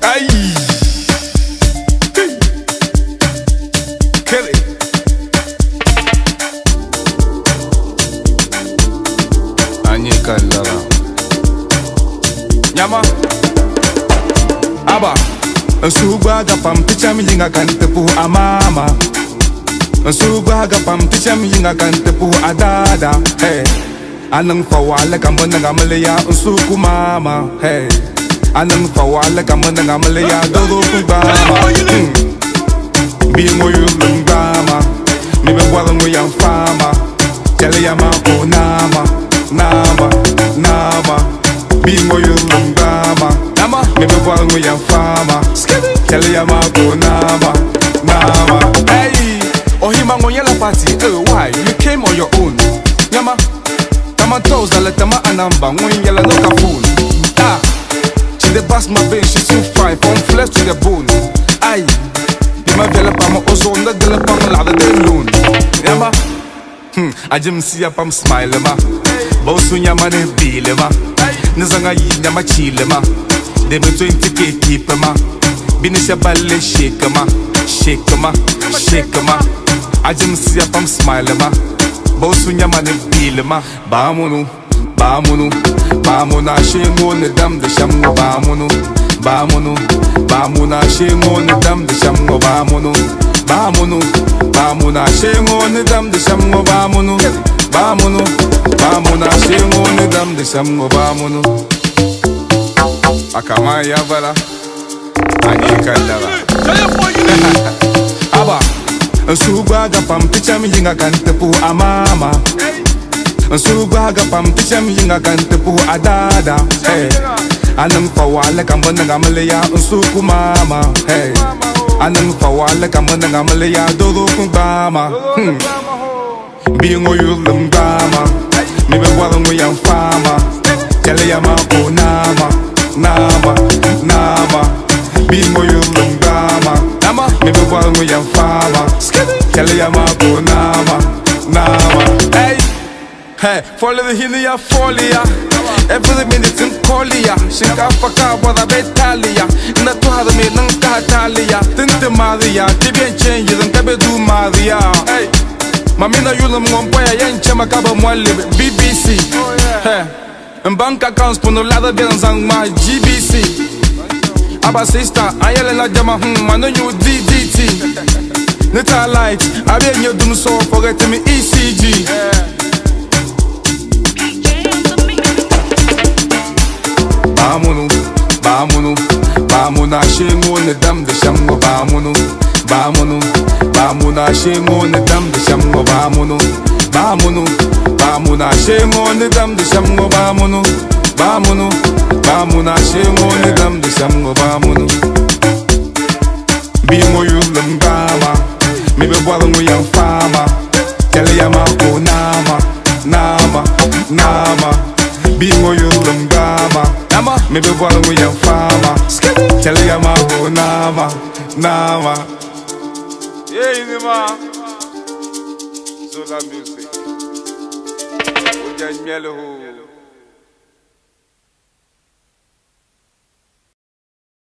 Ay, kill it. Anyika lara. Nyama. Aba. Nsugwa gapam ticha mijinga kantepu amama. Nsugwa gapam ticha mijinga kantepu adada. Hey. Anang fawala kamana gamaleya nsuku mama. Hey. Anang fawala kamana gamaleya dodo kubama. Bingo yulung gama. Mibe walango yang fama. Jale yama ko nama. Nama. Bingo yulung gama. Mibe walango yang fama. Jale yama ko nama. Hey, oh hima ngonya la party. Why? You came on your own. Yama. Tama toes la tama anamba. Ngonya la no kafun. She dey bust my vein, she too fine. From flesh to the bone. Ay. Bima vela pama ozonda gala pama lada de loon. Yama. Ajim siya pam smile ma. Bosu nyama ne bile ma. Nizanga yi nyama chile ma. Deme 20k keep ma. Binisha balle shake ma. Ajim siya pam smile ma. Bosu nyama ne bile ma. Bamunu na shingo ne dam de shamgo bamunu na shingo ne dam de shamgo bamunu na shingo ne dam de shamgo bamunu na shingo ne dam de shamgo bamunu akama ya bala anyika lara aba nsugwa gapam ticha mijinga kantepu amama Nsugwa gapam ticha mijinga kantepu adada. Hey, anang fawala kambana gamaleya nsuku mama. Hey, anang fawala kambana gamaleya dodo kubama. Bingo yulum gama. Mibe walango yang fama. Jale yama ko nama. Bingo yulum gama. Mibe walango yang fama. Jale yama ko nama. Hey. Hey, follow the hilia folia. Every minute in colia. Shinka faka wada betalia. Na to hada me nang kahatalia. Tinte Maria, tibien change and kabedu Maria. Hey, mamina yulum ngompaya yancha makaba mwale BBC. Hey, bank accounts puno lada bianzang ma GBC. Aba sister, ayele la jama mano you DDT. Nita light, abe nyo dum so forget me ECG. Bamunu na shingo ne dam de shamgo bamunu na shingo ne dam de shamgo bamunu na shingo ne dam de shamgo bamunu na shingo ne dam de shamgo bamunu bingo yulum gama mibe walango yang fama jale yama ko nama bingo yulum gama Maybe while we are fama, tell you my whole nama. Yeah, Nima. So that music.